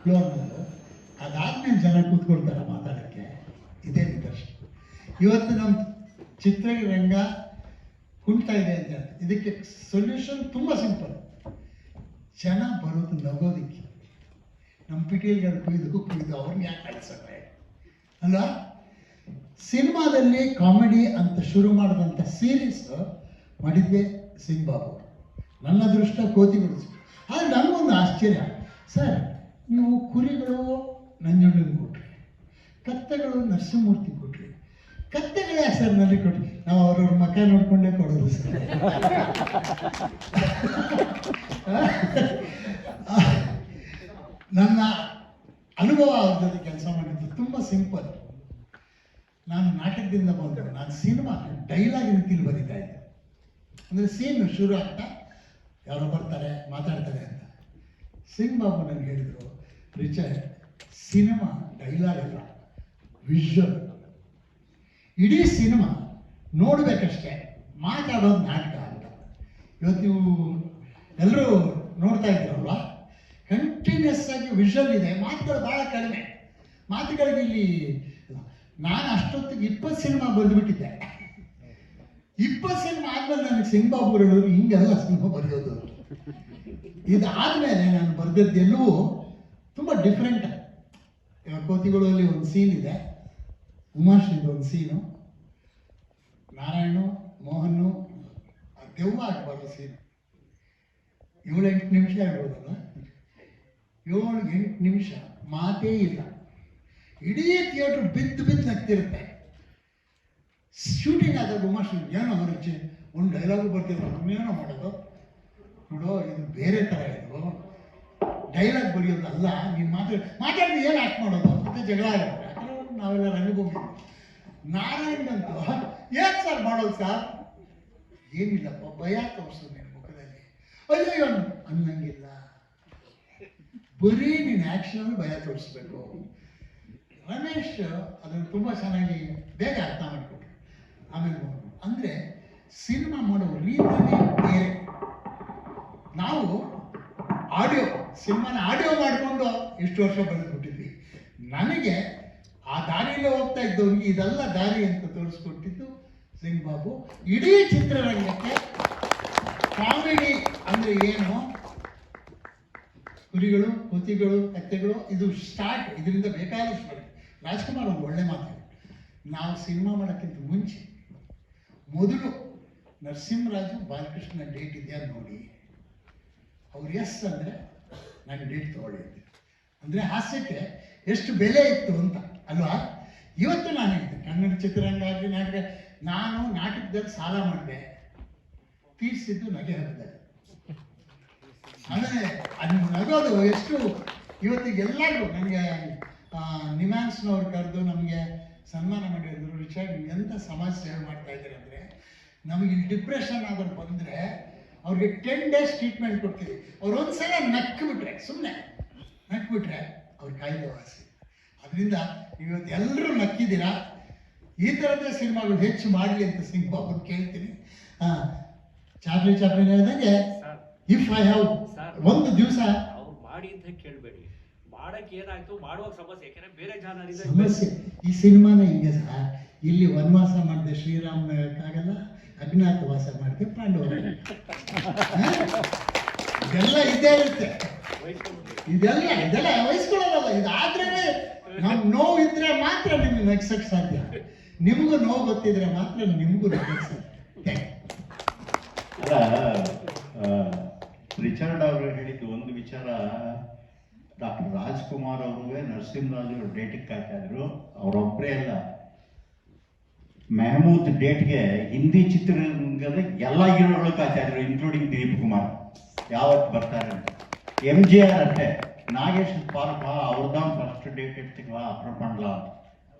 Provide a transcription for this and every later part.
ಫ್ಲೋರ್ನಲ್ಲೂ. ಅದಾದ್ಮೇಲೆ ಜನ ಕೂತ್ಕೊಳ್ತಾರೆ ಮಾತಾಡೋಕ್ಕೆ. ಇದೇ ನಿದರ್ಶನ. ಇವತ್ತು ನಮ್ಮ ಚಿತ್ರರಂಗ ಕುಂಟ ಇದೆ ಅಂತ ಹೇಳ್ತಾರೆ. ಇದಕ್ಕೆ ಸೊಲ್ಯೂಷನ್ ತುಂಬ ಸಿಂಪಲ್. ಜನ ಬರೋದು ನಗೋದಿಕ್ಕೆ. ನಮ್ಮ ಪಿಟೀಲ್ಗಳು ಕುಯ್ದು ಅವ್ರನ್ನ ಯಾಕೆ ಕಳಿಸ್ತಾರೆ ಅಲ್ವಾ? ಸಿನಿಮಾದಲ್ಲಿ ಕಾಮಿಡಿ ಅಂತ ಶುರು ಮಾಡಿದಂಥ ಸೀರೀಸ್ ಮಾಡಿದ್ದೆ ಸಿಂಗ್ ಬಾಬು. ನನ್ನ ಅದೃಷ್ಟ ಕೋತಿಗಳು. ಆದರೆ ನನಗೊಂದು ಆಶ್ಚರ್ಯ, ಸರ್ ನೀವು ಕುರಿಗಳು ನಂಜುಂಡನ್ ಕೊಟ್ರಿ, ಕತ್ತೆಗಳು ನರಸಿಂಹಮೂರ್ತಿ ಕೊಟ್ರಿ, ಕತ್ತೆಗಳೇ ಸರ್ ನಲ್ಲಿ ಕೊಟ್ರಿ. ನಾವು ಅವ್ರವ್ರ ಮಕ್ಕ ನೋಡ್ಕೊಂಡೇ ಕೊಡೋದು ಸರ್. ನನ್ನ ಅನುಭವ ಅವ್ರ ಜೊತೆ ಕೆಲಸ ಮಾಡಿದ್ದು ತುಂಬ ಸಿಂಪಲ್. ನಾನು ನಾಟಕದಿಂದ ಬಂದು ನಾನು ಸಿನಿಮಾ ಡೈಲಾಗ್ ರೀತಿಲಿ ಬರೀತಾ ಇದ್ದೆ. ಅಂದರೆ ಸೀನ್ ಶುರು ಆಗ್ತಾ ಯಾರೋ ಬರ್ತಾರೆ ಮಾತಾಡ್ತಾರೆ ಅಂತ. ಸಿಂಗ್ ಬಾಬು ನನಗೆ ಹೇಳಿದರು, ರಿಚರ್ಡ್, ಸಿನಿಮಾ ಡೈಲಾಗ್ ಅಲ್ಲ, ವಿಷುವಲ್. ಇಡೀ ಸಿನಿಮಾ ನೋಡಬೇಕಷ್ಟೇ, ಮಾತಾಡೋದು ನಾಟಕ ಅಂತ. ಇವತ್ತು ನೀವು ಎಲ್ಲರೂ ನೋಡ್ತಾ ಇದ್ದೀರಲ್ವಾ, ಕಂಟಿನ್ಯೂಸ್ ಆಗಿ ವಿಷುವಲ್ ಇದೆ, ಮಾತುಗಳು ಭಾಳ ಕಡಿಮೆ. ಮಾತುಗಳಿಗೆ ಇಲ್ಲಿ ನಾನು ಅಷ್ಟೊತ್ತಿಗೆ 20 ಸಿನಿಮಾ ಬರೆದುಬಿಟ್ಟಿದ್ದೆ. 20 ಸಿನಿಮಾ ಆದ್ಮೇಲೆ ನನಗೆ ಸಿಂಗ್ ಬಾಬು ಹೇಳೋರು ಹಿಂಗೆಲ್ಲ ಸಿನಿಮಾ ಬರೆಯೋದು. ಇದಾದ್ಮೇಲೆ ನಾನು ಬರೆದದ್ದೆಲ್ಲವೂ ತುಂಬ ಡಿಫ್ರೆಂಟ್. ಕೋತಿಗಳಲ್ಲಿ ಒಂದು ಸೀನ್ ಇದೆ, ಉಮಾಶ್ರೀದು ಒಂದು ಸೀನು, ನಾರಾಯಣು ಮೋಹನ್ನು ದೆವ್ವ ಆಗಿ ಬರೋ ಸೀನು. 7-8 ನಿಮಿಷ ಇರ್ಬೋದಲ್ಲ, 7-8 ನಿಮಿಷ ಮಾತೇ ಇಲ್ಲ. ಇಡೀ ಥಿಯೇಟ್ರ್ ಬಿದ್ದು ನಗ್ತಿರುತ್ತೆ. ಶೂಟಿಂಗ್ ಆದಾಗ ಉಮಾಶ್ರೀ ಏನೋ ರುಚಿ, ಒಂದು ಡೈಲಾಗು ಬರ್ತಿದ್ರು, ಏನೋ ಮಾಡೋದು ನೋಡೋ, ಇದು ಬೇರೆ ಥರ ಇದು, ಡೈಲಾಗ್ ಬರೆಯೋದಲ್ಲ, ನೀನು ಮಾತಾಡಿ ಏನು ಆ್ಯಕ್ಟ್ ಮಾಡೋದು ಅಂತ ಜಗಳ ಆಗುತ್ತೆ. ಯಾಕಂದ್ರೆ ನಾವೆಲ್ಲ ರಂಗಭೂಮಿ. ನಾರಾಯಣಂತೂ ಏನು ಸರ್ ಮಾಡೋದು ಸರ್? ಏನಿಲ್ಲಪ್ಪ, ಭಯ ತೋರಿಸೋದು ನಿನ್ನ ಮುಖದಲ್ಲಿ. ಅಯ್ಯೋ ಅನ್ನಂಗಿಲ್ಲ, ಬರೀ ನೀನು ಆ್ಯಕ್ಷನಲ್ಲಿ ಭಯ ತೋರಿಸ್ಬೇಕು. ರಮೇಶ್ ಅದನ್ನು ತುಂಬ ಚೆನ್ನಾಗಿ ಬೇಗ ಅರ್ಥ ಮಾಡಿಕೊಟ್ರು. ಆಮೇಲೆ ಅಂದರೆ ಸಿನಿಮಾ ಮಾಡೋ ರೀತಿಯೇ ಬೇರೆ. ನಾವು ಸಿನಿಮಾನ ಆಡಿಯೋ ಮಾಡಿಕೊಂಡು ಇಷ್ಟು ವರ್ಷ ಬೆಳೆದ್ಬಿಟ್ಟಿದ್ವಿ. ನನಗೆ ಆ ದಾರಿಯಲ್ಲೇ ಹೋಗ್ತಾ ಇದ್ದವ್ರಿಗೆ ಇದೆಲ್ಲ ದಾರಿ ಅಂತ ತೋರಿಸ್ಕೊಟ್ಟಿದ್ದು ಸಿಂಗ್ ಬಾಬು. ಇಡೀ ಚಿತ್ರರಂಗಕ್ಕೆ ಕಾಮಿಡಿ ಅಂದರೆ ಏನು, ಕುರಿಗಳು, ಕೋತಿಗಳು, ಕತ್ತೆಗಳು, ಇದು ಸ್ಟಾರ್ಟ್. ಇದರಿಂದ ಬೇಕಾದಷ್ಟು ಬರುತ್ತೆ. ರಾಜ್ಕುಮಾರ್ ಒಂದು ಒಳ್ಳೆ ಮಾತು, ನಾವು ಸಿನಿಮಾ ಮಾಡೋಕ್ಕಿಂತ ಮುಂಚೆ ಮೊದಲು ನರಸಿಂಹರಾಜು ಬಾಲಕೃಷ್ಣ ಡೇಟ್ ಇದೆಯಾ ನೋಡಿ, ಅವ್ರು ಎಸ್ ಅಂದರೆ ನಾನು ಡೇಟ್ ತೊಗೊಳ್ಳಿ. ಅಂದರೆ ಹಾಸ್ಯಕ್ಕೆ ಎಷ್ಟು ಬೆಲೆ ಇತ್ತು ಅಂತ ಅಲ್ವಾ? ಇವತ್ತು ನಾನು ಹೇಳ್ತೀನಿ, ಕನ್ನಡ ಚಿತ್ರರಂಗ ಆಗಲಿ ನಾಟಕ, ನಾನು ನಾಟಕದಲ್ಲಿ ಸಾಲ ಮಾಡಿದೆ, ತೀರಿಸಿದ್ದು ನಗೆ ಹಬ್ಬದಲ್ಲಿ. ಆಮೇಲೆ ಅದು ನಗೋದು ಎಷ್ಟು ಇವತ್ತಿಗೆ ಎಲ್ಲರೂ ನನಗೆ ನಿಮ್ಯಾನ್ಸ್ನವ್ರು ಕರೆದು ನಮಗೆ ಸನ್ಮಾನ ಮಾಡಿದ್ರು. ರಿಚರ್ಡ್, ಎಂಥ ಸಮಾಜ ಸೇವೆ ಮಾಡ್ತಾ ಇದ್ದಾರೆ ಅಂದರೆ, ನಮಗೆ ಇಲ್ಲಿ ಡಿಪ್ರೆಷನ್ ಆದರೂ ಬಂದರೆ ಅವ್ರಿಗೆ 10 days ಟ್ರೀಟ್ಮೆಂಟ್ ಕೊಡ್ತೀವಿ. ಅವ್ರು ಒಂದ್ಸಲ ನಕ್ಬಿಟ್ರೆ, ಸುಮ್ಮನೆ ನಕ್ಬಿಟ್ರೆ ಅವ್ರ ಕಾಯಿಲೆ ವಾಸಿ. ಅದರಿಂದ ಇವತ್ತು ಎಲ್ಲರೂ ನಕ್ಕಿದ್ದೀರಾ. ಈ ಥರದ್ದೇ ಸಿನಿಮಾಗಳು ಹೆಚ್ಚು ಮಾಡಲಿ ಅಂತ ಸಿಂಗ್ ಬಾಬು ಕೇಳ್ತೀನಿ. ಚಾಪ್ಲಿ ಹೇಳಿದಂಗೆ, ಇಫ್ ಐ ಹ್ಯಾವ್ ಒಂದು ದಿವಸ ಅವ್ರು ಮಾಡಿ ಅಂತ ಕೇಳಬೇಡಿ, ಮಾಡಕ್ಕೆ ಏನಾಯ್ತು, ಮಾಡುವಾಗ ಸಮಸ್ಯೆ. ಯಾಕೆಂದ್ರೆ ಬೇರೆ ಜನ ಸಮಸ್ಯೆ. ಈ ಸಿನಿಮಾನ ಹಿಂಗೆ ಸರ್, ಇಲ್ಲಿ ವನವಾಸ ಮಾಡಿದೆ ಶ್ರೀರಾಮನಾಗಲ್ಲ, ಅಜ್ಞಾತವಾಸ ಮಾಡಿದೆ ಪಾಂಡವ, ಇದೆಲ್ಲ ಇದ್ದೇ ಇರುತ್ತೆ. ಇದೆಲ್ಲ ವಹಿಸ್ಕೊಳ್ಳೋದಲ್ಲ. ಇದಾದ್ರೆ ನಮ್ ನೋವು ಇದ್ರೆ ಮಾತ್ರ ನಿಮ್ಗೆ ನಗ್ಸಕ್ ಸಾಧ್ಯ. ನಿಮಗೂ ನೋವು ಗೊತ್ತಿದ್ರೆ ಮಾತ್ರ ನಿಮಗೂ ನಗ್ಸಕ್ ಸಾಧ್ಯ. ರಿಚರ್ಡ್ ಅವರು ಹೇಳಿದ್ದು ಒಂದು ವಿಚಾರ, ಡಾಕ್ಟರ್ ರಾಜ್ಕುಮಾರ್ ಅವರು ನರಸಿಂಹರಾಜು ಅವ್ರ ಡೇಟಿಗೆ ಕಾಯ್ತಾ ಇದ್ರು. ಅವರೊಬ್ಬರೇ ಅಲ್ಲ, ಮೆಹಮೂದ್ ಡೇಟ್ಗೆ ಹಿಂದಿ ಚಿತ್ರರಂಗದ ಎಲ್ಲ ಹೀರೋಗಳು ಕಾಯ್ತಾ ಇದ್ರು, ಇನ್ಕ್ಲೂಡಿಂಗ್ ದಿಲೀಪ್ ಕುಮಾರ್ ಯಾವತ್ತು ಬರ್ತಾರೆ ಅಂತ. MGR ಅಷ್ಟೇ, ನಾಗೇಶ್ ಪಾರ್ಕ ಅವ್ರದ್ದಾನ್ ಫಸ್ಟ್ ಡೇಟ್ ಇರ್ತೀವ ಅಪ್ರೋಚ್ ಮಾಡಲ.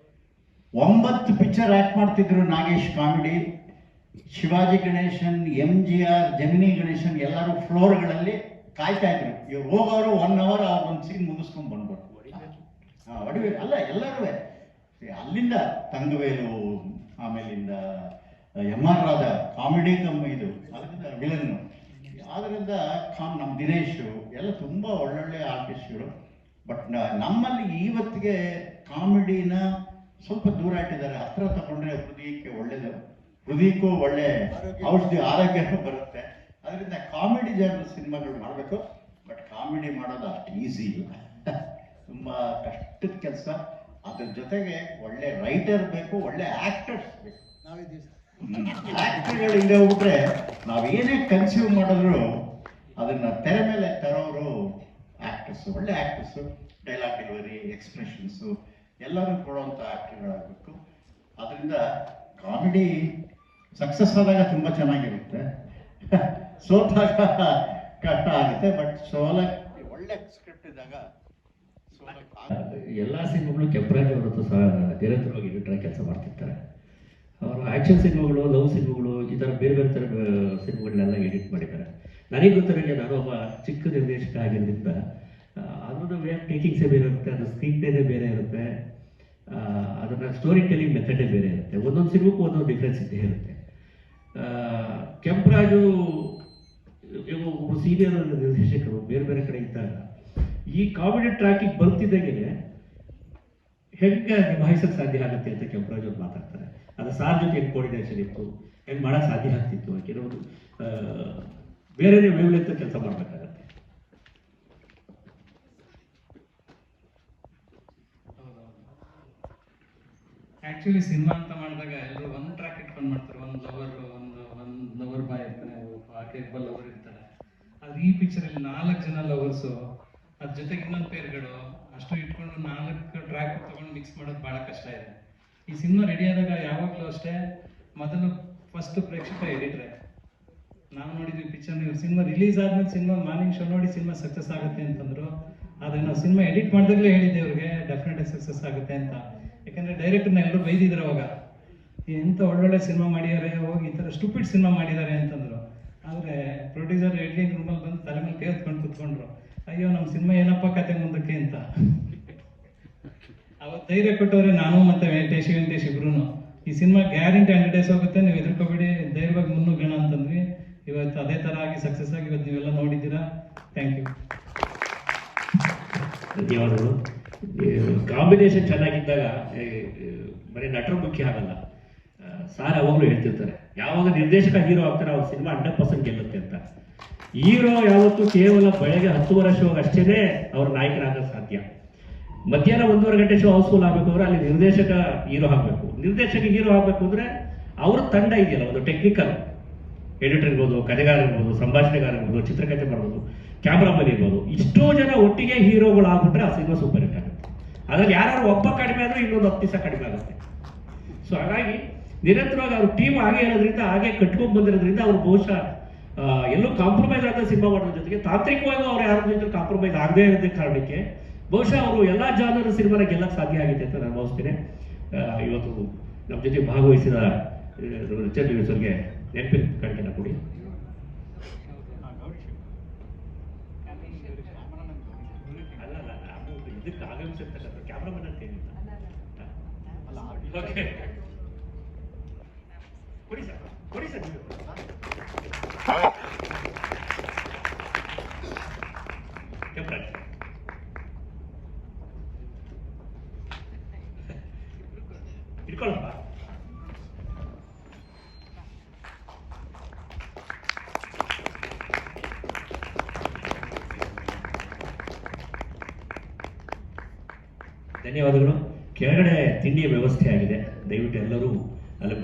9 ಪಿಕ್ಚರ್ ಆಕ್ಟ್ ಮಾಡ್ತಿದ್ರು ನಾಗೇಶ್ ಕಾಮಿಡಿ. ಶಿವಾಜಿ ಗಣೇಶನ್, MGR, ಜಮಿನಿ ಗಣೇಶನ್ ಎಲ್ಲರೂ ಫ್ಲೋರ್ಗಳಲ್ಲಿ ಕಾಯ್ತಾ ಇದ್ರು. ಇವ್ರು ಹೋಗೋರು 1 hour ಅವ್ರೊಂದು ಸೀನ್ ಮುಗಿಸ್ಕೊಂಡು ಬಂದ್ಬಿಟ್ಟು ಒಡವೆ ಅಲ್ಲ ಎಲ್ಲರೂ ಅಲ್ಲಿಂದ ತಂಗವೇಲು, ಆಮೇಲಿಂದ MR ರಾಧಾ ಕಾಮಿಡಿ ಇದು ಅದರಿಂದ ವಿಲನ್ನು. ಆದ್ದರಿಂದ ನಮ್ಮ ದಿನೇಶು ಎಲ್ಲ ತುಂಬ ಒಳ್ಳೊಳ್ಳೆ ಆರ್ಟಿಸ್ಟ್ಗಳು. ಬಟ್ ನಮ್ಮಲ್ಲಿ ಇವತ್ತಿಗೆ ಕಾಮಿಡಿನ ಸ್ವಲ್ಪ ದೂರ ಇಟ್ಟಿದ್ದಾರೆ. ಹತ್ರ ತಗೊಂಡ್ರೆ ಹೃದಯಕ್ಕೆ ಒಳ್ಳೇದು, ಹೃದಯಕ್ಕೂ ಒಳ್ಳೆ ಔಷಧಿ, ಆರೋಗ್ಯನೂ ಬರುತ್ತೆ. ಅದರಿಂದ ಕಾಮಿಡಿ ಜನರು ಸಿನಿಮಾಗಳು ಮಾಡಬೇಕು. ಬಟ್ ಕಾಮಿಡಿ ಮಾಡೋದು ಅಷ್ಟು ಈಸಿ ಇಲ್ಲ, ತುಂಬ ಕಷ್ಟದ ಕೆಲಸ. ಅದ್ರ ಜೊತೆಗೆ ಒಳ್ಳೆ ರೈಟರ್ ಬೇಕು, ಒಳ್ಳೆ ಆಕ್ಟರ್ಸ್ ಬೇಕು. ನಾವಿದ್ದೀವಿ ಸರ್. ಆಕ್ಟರ್ಗಳು ಹಿಂಗೆ ಹೋಗ್ಬಿಟ್ರೆ ನಾವೇನೇ ಕನ್ಸ್ಯೂಮ್ ಮಾಡಿದ್ರು ಅದನ್ನ ತೆರೆ ಮೇಲೆ ತರೋರು ಆಕ್ಟರ್ಸ್, ಒಳ್ಳೆ ಆಕ್ಟರ್ಸು, ಡೈಲಾಗ್ ಡೆಲಿವರಿ, ಎಕ್ಸ್ಪ್ರೆಷನ್ಸು ಎಲ್ಲರೂ ಕೊಡುವಂಥ ಆಕ್ಟರ್ಗಳಾಗಬೇಕು. ಅದರಿಂದ ಕಾಮಿಡಿ ಸಕ್ಸಸ್ ಆದಾಗ ತುಂಬ ಚೆನ್ನಾಗಿರುತ್ತೆ, ಸೋತಾಗ ಕಷ್ಟ ಆಗುತ್ತೆ. ಬಟ್ ಸೋಲಕ್ಕೆ ಒಳ್ಳೆ ಸ್ಕ್ರಿಪ್ಟ್ ಇದ್ದಾಗ ಎಲ್ಲ ಸಿನಿಮಾಗಳು ಕೆಂಪರಾಜ್ ಅವರದ್ದು ಸಹ ನಿರಂತರವಾಗಿ ಎಡಿಟರ್ ಕೆಲಸ ಮಾಡ್ತಿರ್ತಾರೆ. ಅವರು ಆ್ಯಕ್ಷನ್ ಸಿನಿಮಾಗಳು, ಲವ್ ಸಿನಿಮಾಗಳು, ಈ ಥರ ಬೇರೆ ಬೇರೆ ಥರ ಸಿನಿಮಾಗಳನ್ನೆಲ್ಲ ಎಡಿಟ್ ಮಾಡಿದ್ದಾರೆ. ನನಗೆ ಗೊತ್ತಿರೋಂಗೆ ನಾನು ಒಬ್ಬ ಚಿಕ್ಕ ನಿರ್ದೇಶಕ ಆಗಿರೋದ್ರಿಂದ ಅದರದ್ದು ವೇ ಆಫ್ ಟೇಕಿಂಗ್ಸೇ ಬೇರೆ ಇರುತ್ತೆ, ಅದು ಸ್ಕ್ರೀನ್ ಪ್ಲೇನೇ ಬೇರೆ ಇರುತ್ತೆ, ಅದನ್ನು ಸ್ಟೋರಿ ಟೆಲಿಂಗ್ ಮೆಥಡೇ ಬೇರೆ ಇರುತ್ತೆ. ಒಂದೊಂದು ಸಿನಿಮಾಕ್ಕೂ ಒಂದೊಂದು ಡಿಫ್ರೆನ್ಸ್ ಇದ್ದೇ ಇರುತ್ತೆ. ಕೆಂಪರಾಜು ಒಬ್ಬರು ಸೀನಿಯರ್ ನಿರ್ದೇಶಕರು ಬೇರೆ ಬೇರೆ ಕಡೆ ಇದ್ದಾಗ ಈ ಕಾಮಿಡಿ ಟ್ರ್ಯಾಕಿಗೆ ಬರ್ತಿದ್ದಾಗೆ ಹೆಂಗೆ ನಿಭಾಯಿಸೋಕ್ಕೆ ಸಾಧ್ಯ ಆಗುತ್ತೆ ಅಂತ ಕೆಂಪರಾಜ್ ಅವ್ರು ಮಾತಾಡ್ತಾರೆ. ಅದು ಸಾರ್ ಜೊತೆ ಹೆಂಗೆ ಕೋರ್ಡಿನೇಷನ್ ಇತ್ತು, ಹೆಂಗೆ ಮಾಡೋಕ್ಕೆ ಸಾಧ್ಯ ಆಗ್ತಿತ್ತು, ಕೆಲವರು ಬೇರೆ ವೇವ್ಲೆಂತ್ ಕೆಲಸ ಮಾಡಬೇಕಾಗತ್ತೆ. ಆ್ಯಕ್ಚುಲಿ ಸಿನಿಮಾ ಅಂತ ಮಾಡಿದಾಗ ಎಲ್ಲರೂ ಒಂದು ಟ್ರ್ಯಾಕ್ ಇಟ್ಕೊಂಡು ಮಾಡ್ತಾರೆ. ಒಂದು ಲವರ್ ಬಾಯ್ ಇರ್ತಾನೆ, ಆಕೆ ಒಬ್ಬ ಲವರ್ ಇರ್ತಾರೆ. ಆದ್ರೆ ಈ ಪಿಕ್ಚರಲ್ಲಿ 4 ಜನ ಲವರ್ಸು, ಅದ್ರ ಜೊತೆಗೆ ಇನ್ನೊಂದು ಪೇರ್ಗಳು, ಅಷ್ಟು ಇಟ್ಕೊಂಡು 4 ಟ್ರ್ಯಾಕ್ ತಗೊಂಡು ಮಿಕ್ಸ್ ಮಾಡೋದು ಭಾಳ ಕಷ್ಟ ಇದೆ. ಈ ಸಿನಿಮಾ ರೆಡಿ ಆದಾಗ ಯಾವಾಗಲೂ ಅಷ್ಟೇ ಮೊದಲು ಫಸ್ಟ್ ಪ್ರೇಕ್ಷಕ ಎಡಿಟ್ರೆ. ನಾವು ನೋಡಿದ್ವಿ ಪಿಕ್ಚರ್, ನೀವು ಸಿನಿಮಾ ರಿಲೀಸ್ ಆದ್ಮೇಲೆ ಸಿನಿಮಾ ಮಾರ್ನಿಂಗ್ ಶೋ ನೋಡಿ ಸಿನಿಮಾ ಸಕ್ಸಸ್ ಆಗುತ್ತೆ ಅಂತಂದ್ರು. ಆದರೆ ನಾವು ಸಿನಿಮಾ ಎಡಿಟ್ ಮಾಡಿದಾಗಲೇ ಹೇಳಿದ್ದೆ ಅವ್ರಿಗೆ ಡೆಫಿನೆಟ್ ಆಗಿ ಸಕ್ಸಸ್ ಆಗುತ್ತೆ ಅಂತ. ಯಾಕಂದರೆ ಡೈರೆಕ್ಟರ್ನ ಎಲ್ಲರೂ ಬೈದಿದ್ರು ಅವಾಗ, ಎಂಥ ಒಳ್ಳೊಳ್ಳೆ ಸಿನಿಮಾ ಮಾಡಿದ್ದಾರೆ, ಹೋಗಿ ಈ ಥರ ಸ್ಟೂಪಿಡ್ ಸಿನಿಮಾ ಮಾಡಿದ್ದಾರೆ ಅಂತಂದರು. ಆದರೆ ಪ್ರೊಡ್ಯೂಸರ್ ಎಡಿಟಿಂಗ್ ರೂಮಲ್ಲಿ ಬಂದು ತಲೆ ಮೇಲೆ ಕೈ ಹೊತ್ಕೊಂಡು ಕೂತ್ಕೊಂಡ್ರು, ಅಯ್ಯೋ ನಮ್ಮ ಸಿನಿಮಾ ಏನಪ್ಪ ಕತೆ ಮುಂದಕ್ಕೆ ಅಂತ. ಅವತ್ತು ಧೈರ್ಯ ಕೊಟ್ಟವ್ರೆ ನಾನು ಮತ್ತು ವೆಂಕಟೇಶ್ ಇಬ್ರು. ಈ ಸಿನಿಮಾ ಗ್ಯಾರಂಟಿ 100 days ಹೋಗುತ್ತೆ, ನೀವು ಎದುರ್ಕೋಬೇಡಿ, ಧೈರ್ಯವಾಗಿ ಮುನ್ನುಗ್ಗೋಣ ಅಂತಂದ್ವಿ. ಇವತ್ತು ಅದೇ ಥರ ಆಗಿ ಸಕ್ಸಸ್ ಆಗಿ ಇವತ್ತು ನೀವೆಲ್ಲ ನೋಡಿದ್ದೀರಾ. Thank you. ಧನ್ಯವಾದಗಳು. ಕಾಂಬಿನೇಷನ್ ಚೆನ್ನಾಗಿದ್ದಾಗ ಬರೀ ನಟರು ಮುಖ್ಯ ಆಗಲ್ಲ. ಸಾರ್ ಯಾವಾಗಲೂ ಹೇಳ್ತಿರ್ತಾರೆ, ಯಾವಾಗ ನಿರ್ದೇಶಕ ಹೀರೋ ಆಗ್ತಾರೆ ಅವ್ರ ಸಿನಿಮಾ 100% ಗೆಲ್ಲುತ್ತೆ ಅಂತ. ಹೀರೋ ಯಾವತ್ತೂ ಕೇವಲ ಬೆಳಗ್ಗೆ 10:30 ಶೋಗೆ ಅಷ್ಟೇ ಅವ್ರ ನಾಯಕರಾಗಕ್ಕೆ ಸಾಧ್ಯ. ಮಧ್ಯಾಹ್ನ 1:30 ಗಂಟೆ ಶೋ ಹೌಸ್ಫುಲ್ ಆಗಬೇಕು ಅಂದ್ರೆ ಅಲ್ಲಿ ನಿರ್ದೇಶಕ ಹೀರೋ ಆಗಬೇಕು. ನಿರ್ದೇಶಕ ಹೀರೋ ಆಗಬೇಕು ಅಂದ್ರೆ ಅವ್ರ ತಂಡ ಇದೆಯಲ್ಲ, ಒಂದು ಟೆಕ್ನಿಕಲ್ ಎಡಿಟರ್ ಇರ್ಬೋದು, ಕಥೆಗಾರ ಇರ್ಬೋದು, ಸಂಭಾಷಣೆಗಾರ ಇರ್ಬೋದು, ಚಿತ್ರಕಥೆ ಮಾಡ್ಬೋದು, ಕ್ಯಾಮ್ರಾಮನ್ ಇರ್ಬೋದು, ಇಷ್ಟೋ ಜನ ಒಟ್ಟಿಗೆ ಹೀರೋಗಳು ಆಗ್ಬಿಟ್ರೆ ಆ ಸಿನಿಮಾ ಸೂಪರ್ ಹಿಟ್ ಆಗುತ್ತೆ. ಅದ್ರಲ್ಲಿ ಯಾರು ಒಬ್ಬ ಕಡಿಮೆ ಆದರೂ ಇನ್ನೊಂದು 10 ದಿವಸ ಕಡಿಮೆ ಆಗುತ್ತೆ. ಸೊ ಹಾಗಾಗಿ ನಿರಂತರವಾಗಿ ಅವ್ರ ಟೀಮ್ ಹಾಗೆ ಇರೋದ್ರಿಂದ, ಹಾಗೆ ಕಟ್ಕೊಂಡು ಬಂದಿರೋದ್ರಿಂದ ಅವ್ರು ಬಹುಶಃ ಎಲ್ಲೂ ಕಾಂಪ್ರಮೈಸ್ ಆಗದ ಸಿನಿಮಾ ಮಾಡೋದ್ರ ಜೊತೆಗೆ ತಾಂತ್ರಿಕವಾಗಿ ಅವ್ರು ಯಾರ ಜೊತೆ ಕಾಂಪ್ರಮೈಸ್ ಆಗದೇ ಇರೋದಕ್ಕೆ ಕಾರಣಕ್ಕೆ ಬಹುಶಃ ಅವರು ಎಲ್ಲ ಜಾನರ ಸಿನಿಮಾನ ಗೆಲ್ಲಕ್ಕೆ ಸಾಧ್ಯ ಆಗಿದೆ ಅಂತ ನಾನು ಭಾವಿಸ್ತೇನೆ. ಇವತ್ತು ನಮ್ಮ ಜೊತೆ ಭಾಗವಹಿಸಿದ ರಿಚರ್ಡ್ ಸರ್ಗೆ ನೆನಪಿನ ಕಾಣಿಕೆನ ಕೊಡಿ. ಅಲ್ಲ ನಾನು ಇದಕ್ಕೆ ಆಗಮಿಸಿರ್ತಕ್ಕಂಥ ಕ್ಯಾಮ್ರಾಮನ್ ಅಂತ ಏನಿಲ್ಲ. ಕೊಡಿ ಸರ್, ಕೊಡಿ ಸರ್. ಕೆಂಪರಾಜ್ ಇಟ್ಕೊಳ್ಳಪ್ಪ. ಧನ್ಯವಾದಗಳು. ಕೆಳಗಡೆ ತಿಂಡಿಯ ವ್ಯವಸ್ಥೆ ಆಗಿದೆ, ದಯವಿಟ್ಟು ಎಲ್ಲರೂ ಅಲ್ಲಿ